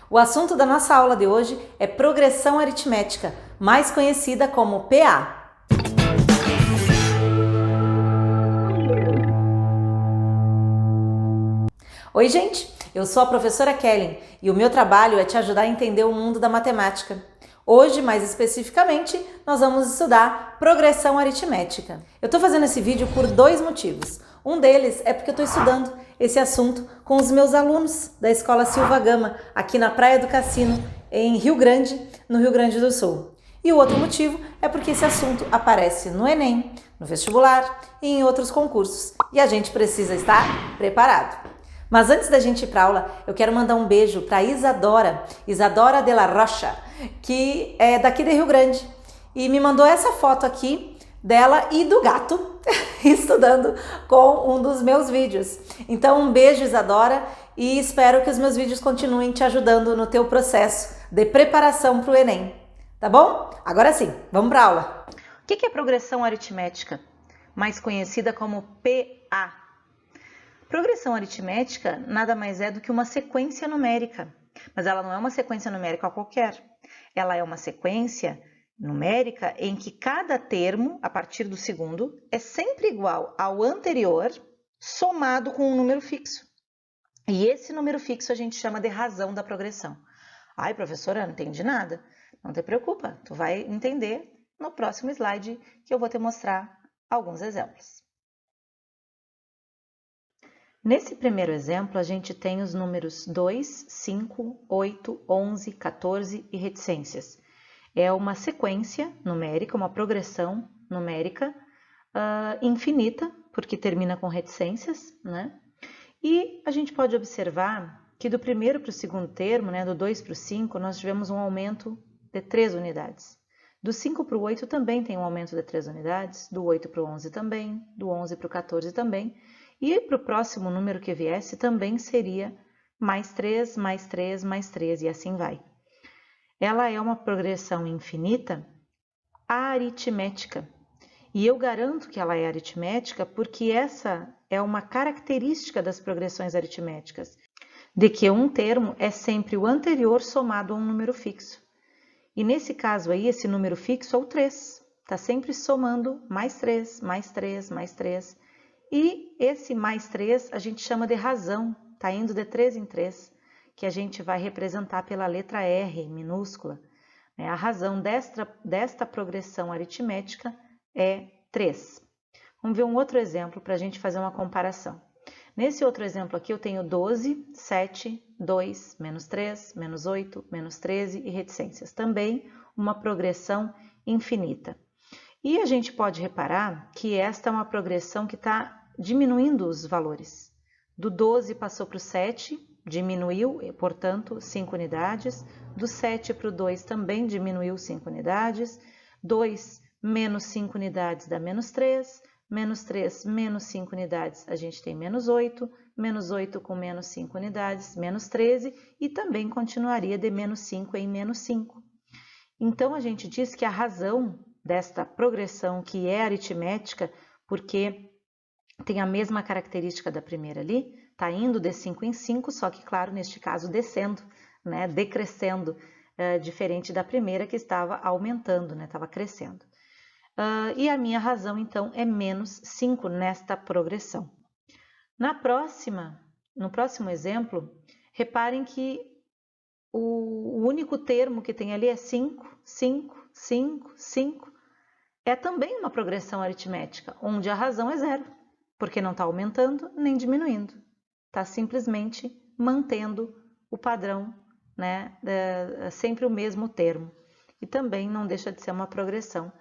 O assunto da nossa aula de hoje é progressão aritmética, mais conhecida como PA. Oi, gente! Eu sou a professora Kellen e o meu trabalho é te ajudar a entender o mundo da matemática. Hoje, mais especificamente, nós vamos estudar progressão aritmética. Eu estou fazendo esse vídeo por dois motivos. Um deles é porque eu estou estudando esse assunto com os meus alunos da Escola Silva Gama, aqui na Praia do Cassino, em Rio Grande, no Rio Grande do Sul. E o outro motivo é porque esse assunto aparece no Enem, no vestibular e em outros concursos. E a gente precisa estar preparado. Mas antes da gente ir para aula, eu quero mandar um beijo para Isadora de la Rocha, que é daqui de Rio Grande, e me mandou essa foto aqui dela e do gato estudando com um dos meus vídeos. Então um beijo, Isadora, e espero que os meus vídeos continuem te ajudando no teu processo de preparação para o Enem, tá bom? Agora sim, vamos para aula. O que é progressão aritmética, mais conhecida como PA? Progressão aritmética nada mais é do que uma sequência numérica, mas ela não é uma sequência numérica qualquer. Ela é uma sequência numérica em que cada termo, a partir do segundo, é sempre igual ao anterior, somado com um número fixo. E esse número fixo a gente chama de razão da progressão. Ai, professora, eu não entendi nada. Não te preocupa, tu vai entender no próximo slide que eu vou te mostrar alguns exemplos. Nesse primeiro exemplo, a gente tem os números 2, 5, 8, 11, 14 e reticências. É uma sequência numérica, uma progressão numérica infinita, porque termina com reticências, né? E a gente pode observar que do primeiro para o segundo termo, né, do 2 para o 5, nós tivemos um aumento de 3 unidades. Do 5 para o 8 também tem um aumento de 3 unidades, do 8 para o 11 também, do 11 para o 14 também. E para o próximo número que viesse também seria mais 3, mais 3, mais 3 e assim vai. Ela é uma progressão infinita aritmética. E eu garanto que ela é aritmética porque essa é uma característica das progressões aritméticas, de que um termo é sempre o anterior somado a um número fixo. E nesse caso aí, esse número fixo é o 3. Está sempre somando mais 3, mais 3, mais 3. E esse mais 3 a gente chama de razão, está indo de 3 em 3, que a gente vai representar pela letra R minúscula. A razão desta progressão aritmética é 3. Vamos ver um outro exemplo para a gente fazer uma comparação. Nesse outro exemplo aqui eu tenho 12, 7, 2, menos 3, menos 8, menos 13 e reticências. Também uma progressão infinita. E a gente pode reparar que esta é uma progressão que está diminuindo os valores. Do 12 passou para o 7, diminuiu, portanto, 5 unidades. Do 7 para o 2 também diminuiu 5 unidades. 2 menos 5 unidades dá menos 3. Menos 3 menos 5 unidades, a gente tem menos 8. Menos 8 com menos 5 unidades, menos 13. E também continuaria de menos 5 em menos 5. Então, a gente diz que a razão desta progressão, que é aritmética, porque tem a mesma característica da primeira ali, está indo de 5 em 5, só que, claro, neste caso, descendo, né, decrescendo, diferente da primeira que estava aumentando, né, estava crescendo. E a minha razão, então, é menos 5 nesta progressão. No próximo exemplo, reparem que o único termo que tem ali é 5, 5, 5, 5. É também uma progressão aritmética, onde a razão é zero, porque não está aumentando nem diminuindo. Está simplesmente mantendo o padrão, né? Sempre o mesmo termo. E também não deixa de ser uma progressão.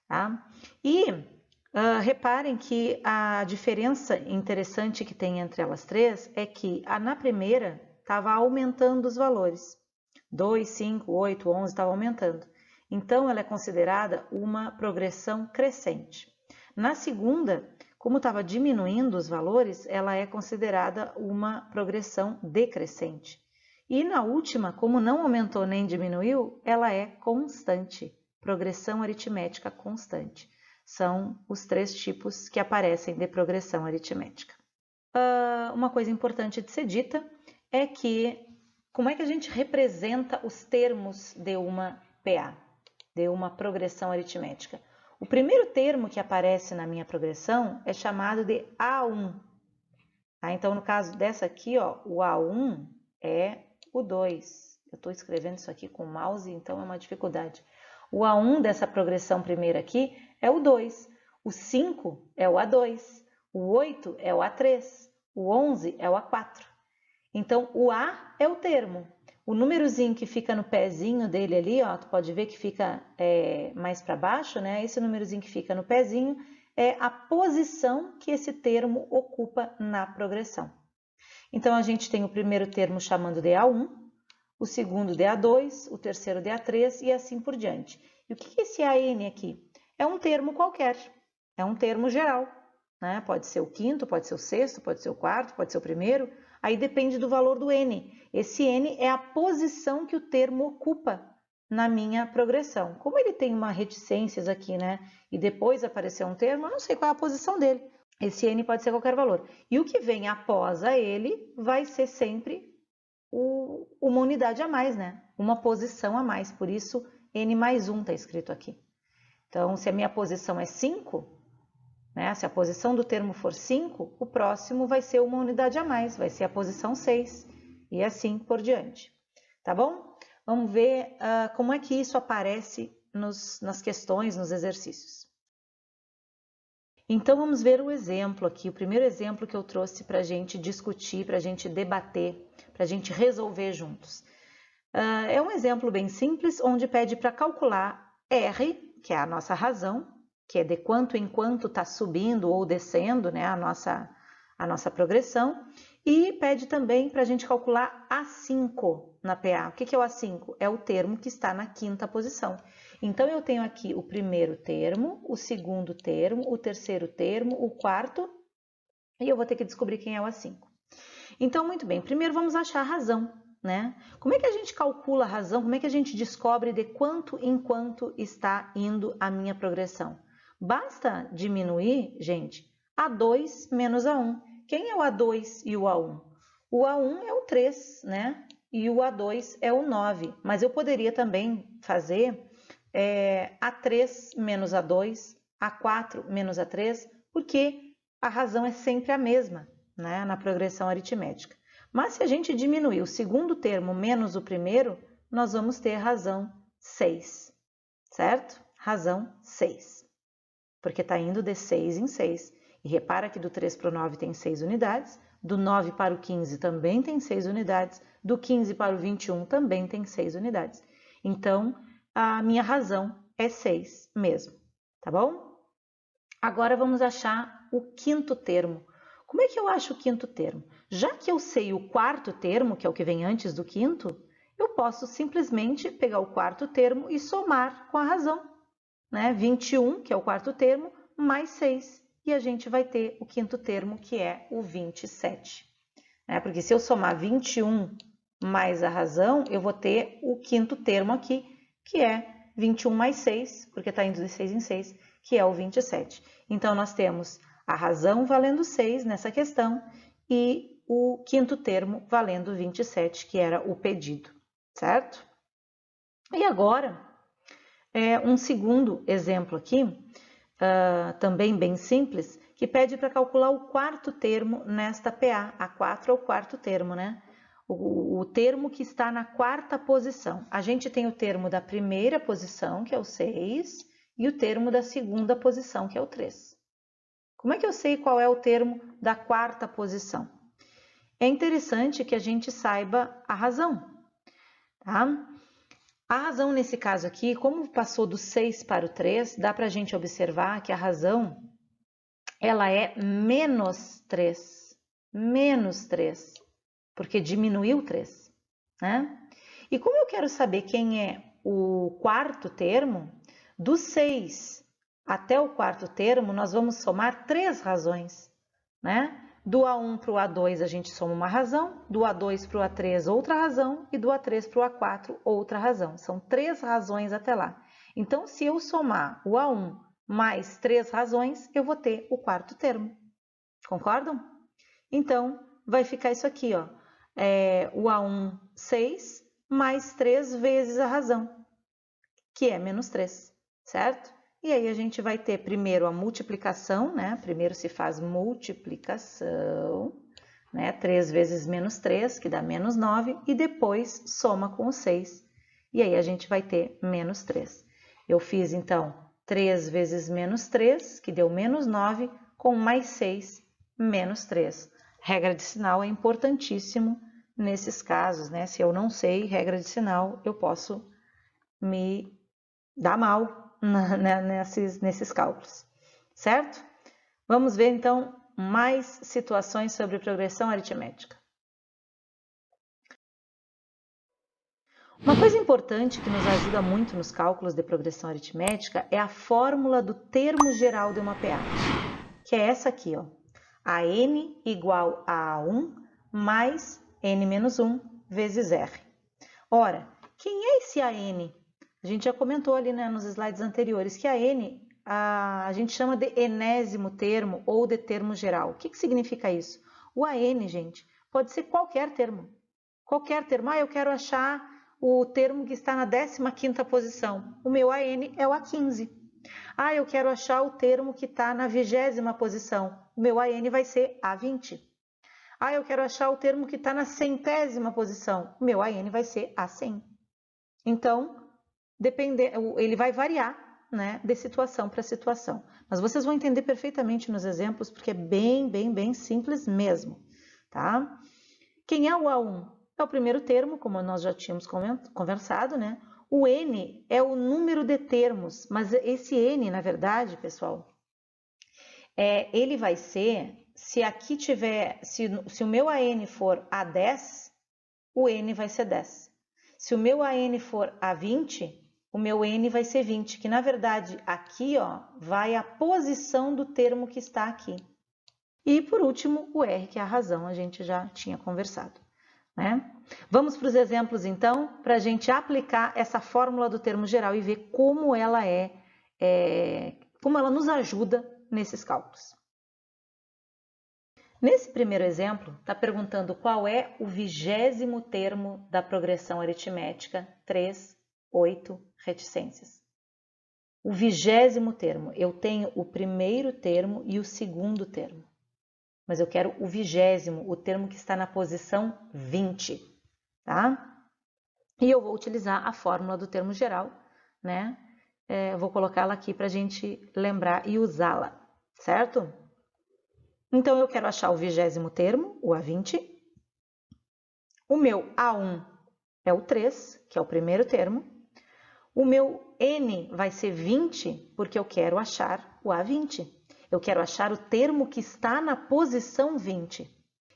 Tá? E reparem que a diferença interessante que tem entre elas três é que na primeira estava aumentando os valores. 2, 5, 8, 11 estava aumentando. Então, ela é considerada uma progressão crescente. Na segunda, como estava diminuindo os valores, ela é considerada uma progressão decrescente. E na última, como não aumentou nem diminuiu, ela é constante, progressão aritmética constante. São os três tipos que aparecem de progressão aritmética. Uma coisa importante de ser dita é que como é que a gente representa os termos de uma PA, de uma progressão aritmética? O primeiro termo que aparece na minha progressão é chamado de A1. Tá? Então, no caso dessa aqui, ó, o A1 é o 2. Eu estou escrevendo isso aqui com o mouse, então é uma dificuldade. O A1 dessa progressão primeira aqui é o 2. O 5 é o A2. O 8 é o A3. O 11 é o A4. Então, o A é o termo. O númerozinho que fica no pezinho dele ali, ó, tu pode ver que fica mais para baixo, né? Esse númerozinho que fica no pezinho é a posição que esse termo ocupa na progressão. Então, a gente tem o primeiro termo chamando de A1, o segundo de A2, o terceiro de A3 e assim por diante. E o que é esse AN aqui? É um termo qualquer, é um termo geral, né? Pode ser o quinto, pode ser o sexto, pode ser o quarto, pode ser o primeiro, aí depende do valor do N. Esse N é a posição que o termo ocupa na minha progressão. Como ele tem uma reticências aqui, né? E depois apareceu um termo, eu não sei qual é a posição dele. Esse N pode ser qualquer valor. E o que vem após a ele vai ser sempre uma unidade a mais, né? Uma posição a mais. Por isso, N mais 1 está escrito aqui. Então, se a minha posição é 5, né? Se a posição do termo for 5, o próximo vai ser uma unidade a mais, vai ser a posição 6. E assim por diante. Tá bom? Vamos ver como é que isso aparece nas questões, nos exercícios. Então, vamos ver o exemplo aqui, o primeiro exemplo que eu trouxe para a gente discutir, para a gente debater, para a gente resolver juntos. É um exemplo bem simples, onde pede para calcular R, que é a nossa razão, que é de quanto em quanto está subindo ou descendo, né, a nossa progressão, e pede também para a gente calcular A5 na PA. O que é o A5? É o termo que está na quinta posição. Então, eu tenho aqui o primeiro termo, o segundo termo, o terceiro termo, o quarto, e eu vou ter que descobrir quem é o A5. Então, muito bem, primeiro vamos achar a razão, né? Como é que a gente calcula a razão? Como é que a gente descobre de quanto em quanto está indo a minha progressão? Basta diminuir, gente, A2 menos A1. Quem é o A2 e o A1? O A1 é o 3, né? E o A2 é o 9. Mas eu poderia também fazer A3 menos A2, A4 menos A3, porque a razão é sempre a mesma, né, na progressão aritmética. Mas se a gente diminuir o segundo termo menos o primeiro, nós vamos ter razão 6, certo? Razão 6, porque está indo de 6 em 6. E repara que do 3 para o 9 tem 6 unidades, do 9 para o 15 também tem 6 unidades, do 15 para o 21 também tem 6 unidades. Então, a minha razão é 6 mesmo, tá bom? Agora vamos achar o quinto termo. Como é que eu acho o quinto termo? Já que eu sei o quarto termo, que é o que vem antes do quinto, eu posso simplesmente pegar o quarto termo e somar com a razão, né? 21, que é o quarto termo, mais 6. E a gente vai ter o quinto termo, que é o 27. Porque se eu somar 21 mais a razão, eu vou ter o quinto termo aqui, que é 21 mais 6, porque está indo de 6 em 6, que é o 27. Então, nós temos a razão valendo 6 nessa questão e o quinto termo valendo 27, que era o pedido, certo? E agora, um segundo exemplo aqui, também bem simples, que pede para calcular o quarto termo nesta PA. A4 é o quarto termo, né? O termo que está na quarta posição. A gente tem o termo da primeira posição, que é o 6, e o termo da segunda posição, que é o 3. Como é que eu sei qual é o termo da quarta posição? É interessante que a gente saiba a razão, tá? A razão nesse caso aqui, como passou do 6 para o 3, dá para a gente observar que a razão ela é menos 3, porque diminuiu 3, né? E como eu quero saber quem é o quarto termo, do 6 até o quarto termo, nós vamos somar 3 razões, né? Do A1 para o A2 a gente soma uma razão, do A2 para o A3 outra razão e do A3 para o A4 outra razão. São 3 razões até lá. Então, se eu somar o A1 mais 3 razões, eu vou ter o quarto termo. Concordam? Então, vai ficar isso aqui, ó. O A1 6 mais 3 vezes a razão, que é menos 3, certo? E aí a gente vai ter primeiro a multiplicação, né? Primeiro se faz multiplicação, né? 3 vezes menos 3, que dá menos 9, e depois soma com o 6. E aí a gente vai ter menos 3. Eu fiz, então, 3 vezes menos 3, que deu menos 9, com mais 6, menos 3. Regra de sinal é importantíssimo nesses casos, né? Se eu não sei regra de sinal, eu posso me dar mal nesses cálculos, certo? Vamos ver, então, mais situações sobre progressão aritmética. Uma coisa importante que nos ajuda muito nos cálculos de progressão aritmética é a fórmula do termo geral de uma PA, que é essa aqui, ó. A n igual a 1 mais n menos 1 vezes r. Ora, quem é esse AN? A gente já comentou ali, né, nos slides anteriores que a n a gente chama de enésimo termo ou de termo geral. O que significa isso? O AN, gente, pode ser qualquer termo. Qualquer termo. Ah, eu quero achar o termo que está na 15ª posição. O meu AN é o A15. Ah, eu quero achar o termo que está na 20ª posição. O meu AN vai ser A20. Ah, eu quero achar o termo que está na 100ª posição. O meu AN vai ser A100. Então, ele vai variar, né, de situação para situação. Mas vocês vão entender perfeitamente nos exemplos, porque é bem simples mesmo, tá? Quem é o A1? É o primeiro termo, como nós já tínhamos conversado, né? O N é o número de termos, mas esse N, na verdade, pessoal, ele vai ser, se aqui tiver, se o meu AN for A10, o N vai ser 10. Se o meu AN for A20, o meu N vai ser 20, que na verdade aqui, ó, vai a posição do termo que está aqui. E por último, o R, que é a razão, a gente já tinha conversado, né? Vamos para os exemplos então, para a gente aplicar essa fórmula do termo geral e ver como ela como ela nos ajuda nesses cálculos. Nesse primeiro exemplo, está perguntando qual é o 20º termo da progressão aritmética 3, 8, reticências. O 20º termo, eu tenho o primeiro termo e o segundo termo. Mas eu quero o 20º, o termo que está na posição 20, tá? E eu vou utilizar a fórmula do termo geral, né? Eu vou colocá-la aqui para a gente lembrar e usá-la, certo? Então, eu quero achar o 20º termo, o A20. O meu A1 é o 3, que é o primeiro termo. O meu N vai ser 20, porque eu quero achar o A20. Eu quero achar o termo que está na posição 20.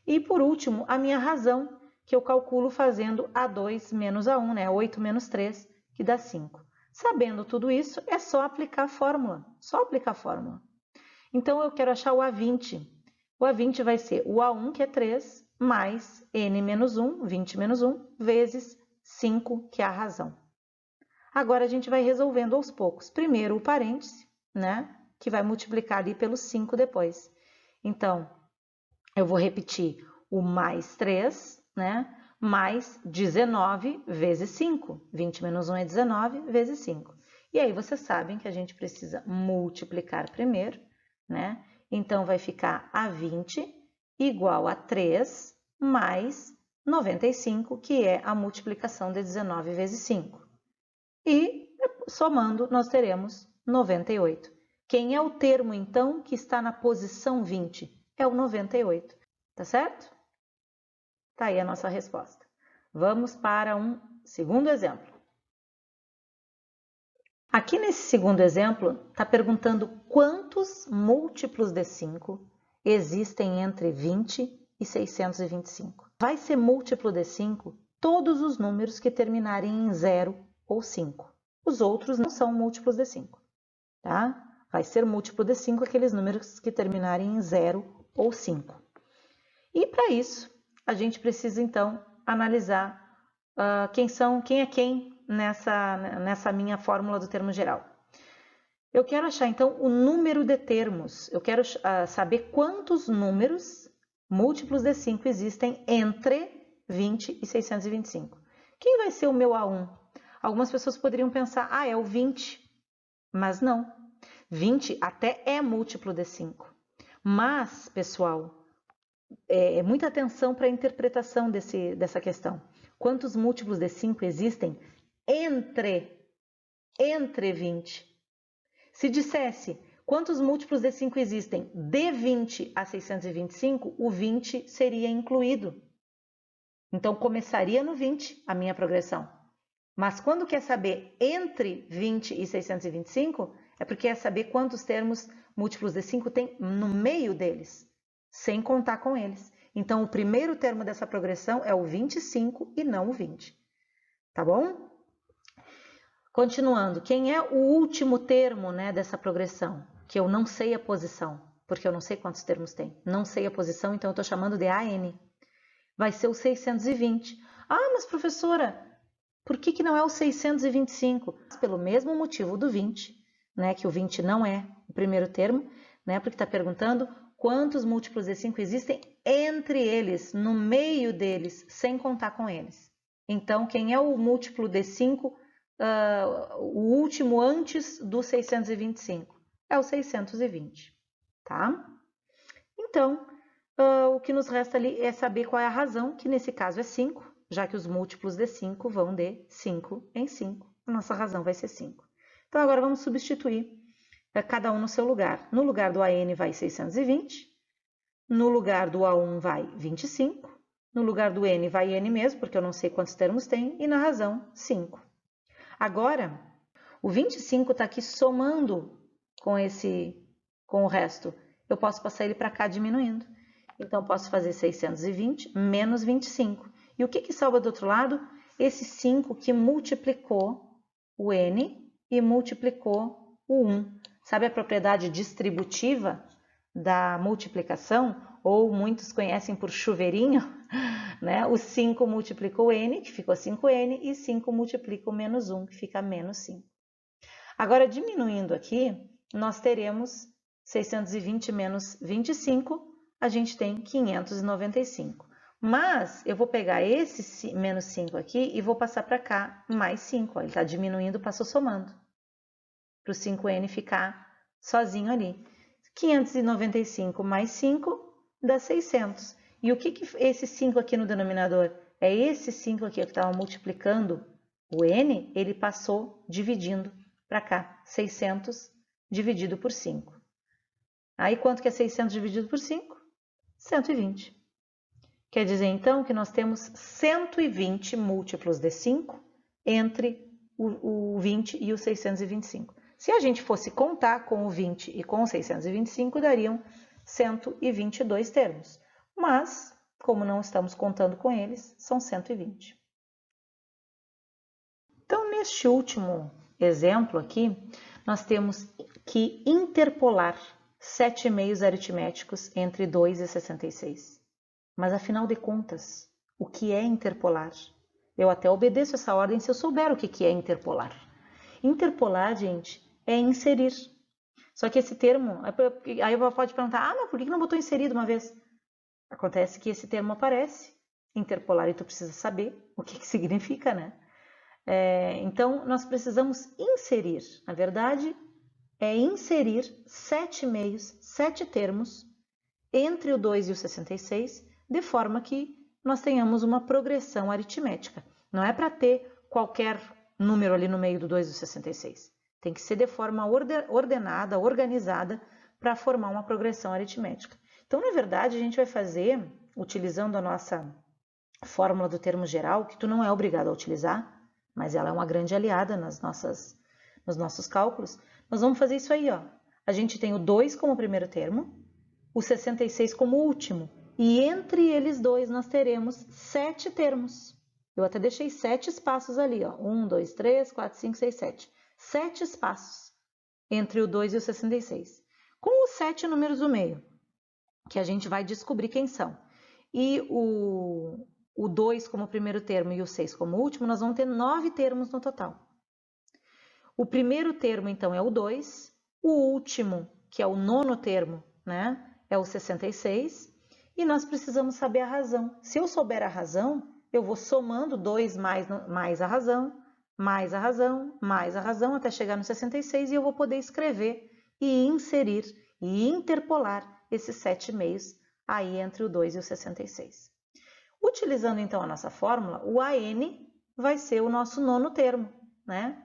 E, por último, a minha razão, que eu calculo fazendo A2 menos A1, né? 8 menos 3, que dá 5. Sabendo tudo isso, é só aplicar a fórmula. Só aplicar a fórmula. Então, eu quero achar o A20. O A20 vai ser o A1, que é 3, mais N menos 1, 20 menos 1, vezes 5, que é a razão. Agora, a gente vai resolvendo aos poucos. Primeiro, o parêntese, né? Que vai multiplicar ali pelo 5 depois. Então, eu vou repetir o mais 3, né? Mais 19 vezes 5. 20 menos 1 é 19 vezes 5. E aí, vocês sabem que a gente precisa multiplicar primeiro, né? Então, vai ficar A20 igual a 3 mais 95, que é a multiplicação de 19 vezes 5. E, somando, nós teremos 98. Quem é o termo, então, que está na posição 20? É o 98, tá certo? Tá aí a nossa resposta. Vamos para um segundo exemplo. Aqui nesse segundo exemplo, está perguntando quantos múltiplos de 5 existem entre 20 e 625. Vai ser múltiplo de 5 todos os números que terminarem em 0 ou 5. Os outros não são múltiplos de 5, tá? Vai ser múltiplo de 5 aqueles números que terminarem em 0 ou 5. E para isso, a gente precisa então analisar quem é quem nessa minha fórmula do termo geral. Eu quero achar então o número de termos. Eu quero saber quantos números múltiplos de 5 existem entre 20 e 625. Quem vai ser o meu A1? Algumas pessoas poderiam pensar, é o 20, mas não. 20 até é múltiplo de 5. Mas, pessoal, muita atenção para a interpretação dessa questão. Quantos múltiplos de 5 existem entre 20? Se dissesse quantos múltiplos de 5 existem de 20 a 625, o 20 seria incluído. Então, começaria no 20 a minha progressão. Mas quando quer saber entre 20 e 625, é porque quer saber quantos termos múltiplos de 5 tem no meio deles, sem contar com eles. Então, o primeiro termo dessa progressão é o 25 e não o 20. Tá bom? Continuando, quem é o último termo, né, dessa progressão? Que eu não sei a posição, porque eu não sei quantos termos tem. Não sei a posição, então eu estou chamando de AN. Vai ser o 620. Mas professora, por que não é o 625? Pelo mesmo motivo do 20, né, que o 20 não é o primeiro termo, né, porque está perguntando quantos múltiplos de 5 existem entre eles, no meio deles, sem contar com eles. Então, quem é o múltiplo de 5, o último antes do 625? É o 620, tá? Então, o que nos resta ali é saber qual é a razão, que nesse caso é 5, já que os múltiplos de 5 vão de 5 em 5. A nossa razão vai ser 5. Então, agora vamos substituir cada um no seu lugar. No lugar do AN vai 620, no lugar do A1 vai 25, no lugar do N vai N mesmo, porque eu não sei quantos termos tem, e na razão 5. Agora, o 25 está aqui somando com o resto. Eu posso passar ele para cá diminuindo. Então, posso fazer 620 menos 25. E o que sobra do outro lado? Esse 5 que multiplicou o N e multiplicou o 1. Sabe a propriedade distributiva da multiplicação? Ou muitos conhecem por chuveirinho, né? O 5 multiplicou o N, que ficou 5N, e 5 multiplica o menos 1, que fica menos 5. Agora, diminuindo aqui, nós teremos 620 menos 25, a gente tem 595. Mas eu vou pegar esse menos 5 aqui e vou passar para cá mais 5. Ó, ele está diminuindo, passou somando. Para o 5N ficar sozinho ali. 595 mais 5 dá 600. E o que esse 5 aqui no denominador? É esse 5 aqui que estava multiplicando o N, ele passou dividindo para cá. 600 dividido por 5. Aí, quanto que é 600 dividido por 5? 120. Quer dizer, então, que nós temos 120 múltiplos de 5 entre o 20 e o 625. Se a gente fosse contar com o 20 e com o 625, dariam 122 termos. Mas, como não estamos contando com eles, são 120. Então, neste último exemplo aqui, nós temos que interpolar 7 meios aritméticos entre 2 e 66. Mas, afinal de contas, o que é interpolar? Eu até obedeço essa ordem se eu souber o que é interpolar. Interpolar, gente, é inserir. Só que esse termo, aí pode perguntar, mas por que não botou inserido uma vez? Acontece que esse termo aparece, interpolar, e tu precisa saber o que significa, né? Então, nós precisamos inserir. Na verdade, é inserir 7 meios, 7 termos, entre o 2 e o 66, de forma que nós tenhamos uma progressão aritmética. Não é para ter qualquer número ali no meio do 2 e do 66. Tem que ser de forma ordenada, organizada, para formar uma progressão aritmética. Então, na verdade, a gente vai fazer, utilizando a nossa fórmula do termo geral, que tu não é obrigado a utilizar, mas ela é uma grande aliada nos nossos cálculos. Nós vamos fazer isso aí, ó. A gente tem o 2 como primeiro termo, o 66 como último, e entre eles dois nós teremos 7 termos. Eu até deixei 7 espaços ali, ó. 1, 2, 3, 4, 5, 6, 7. 7 espaços entre o 2 e o 66. Com os 7 números do meio, que a gente vai descobrir quem são. E o 2 como primeiro termo e o 6 como último, nós vamos ter 9 termos no total. O primeiro termo, então, é o 2. O último, que é o nono termo, né, é o 66. E nós precisamos saber a razão. Se eu souber a razão, eu vou somando 2 mais a razão, mais a razão, mais a razão, até chegar no 66 e eu vou poder escrever e inserir e interpolar esses 7 meios aí entre o 2 e o 66. Utilizando então a nossa fórmula, o AN vai ser o nosso nono termo, né?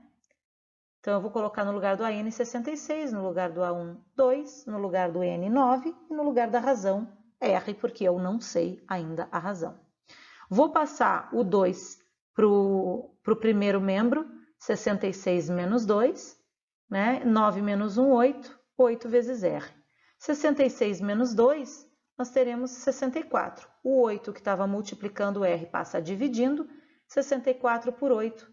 Então, eu vou colocar no lugar do AN 66, no lugar do A1, 2, no lugar do N, 9 e no lugar da razão, R, porque eu não sei ainda a razão. Vou passar o 2 para o primeiro membro, 66 menos 2, né? 9 menos 1, 8, 8 vezes R. 66 menos 2, nós teremos 64. O 8 que estava multiplicando o R passa dividindo, 64 por 8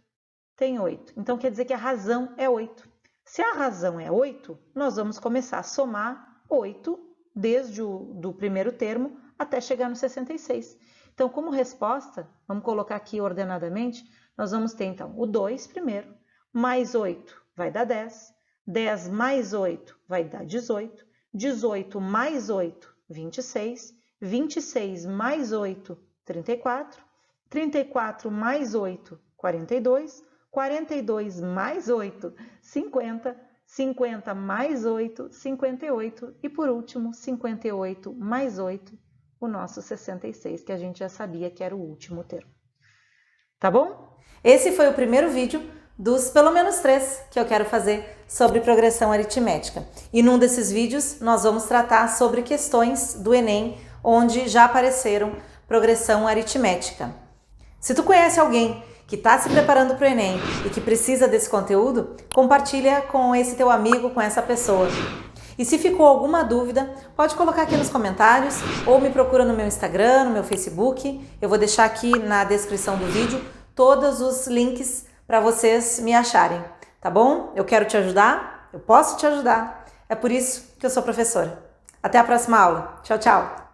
tem 8. Então, quer dizer que a razão é 8. Se a razão é 8, nós vamos começar a somar 8 desde o primeiro termo até chegar no 66. Então, como resposta, vamos colocar aqui ordenadamente, nós vamos ter, então, o 2 primeiro, mais 8 vai dar 10, 10 mais 8 vai dar 18, 18 mais 8, 26, 26 mais 8, 34, 34 mais 8, 42, 42 mais 8, 50, 50 mais 8, 58 e por último 58 mais 8, o nosso 66, que a gente já sabia que era o último termo. Tá bom? Esse foi o primeiro vídeo dos pelo menos 3 que eu quero fazer sobre progressão aritmética. E num desses vídeos nós vamos tratar sobre questões do Enem onde já apareceram progressão aritmética. Se tu conhece alguém que está se preparando para o Enem e que precisa desse conteúdo, compartilha com esse teu amigo, com essa pessoa. E se ficou alguma dúvida, pode colocar aqui nos comentários ou me procura no meu Instagram, no meu Facebook. Eu vou deixar aqui na descrição do vídeo todos os links para vocês me acharem, tá bom? Eu quero te ajudar, eu posso te ajudar. É por isso que eu sou professora. Até a próxima aula. Tchau, tchau!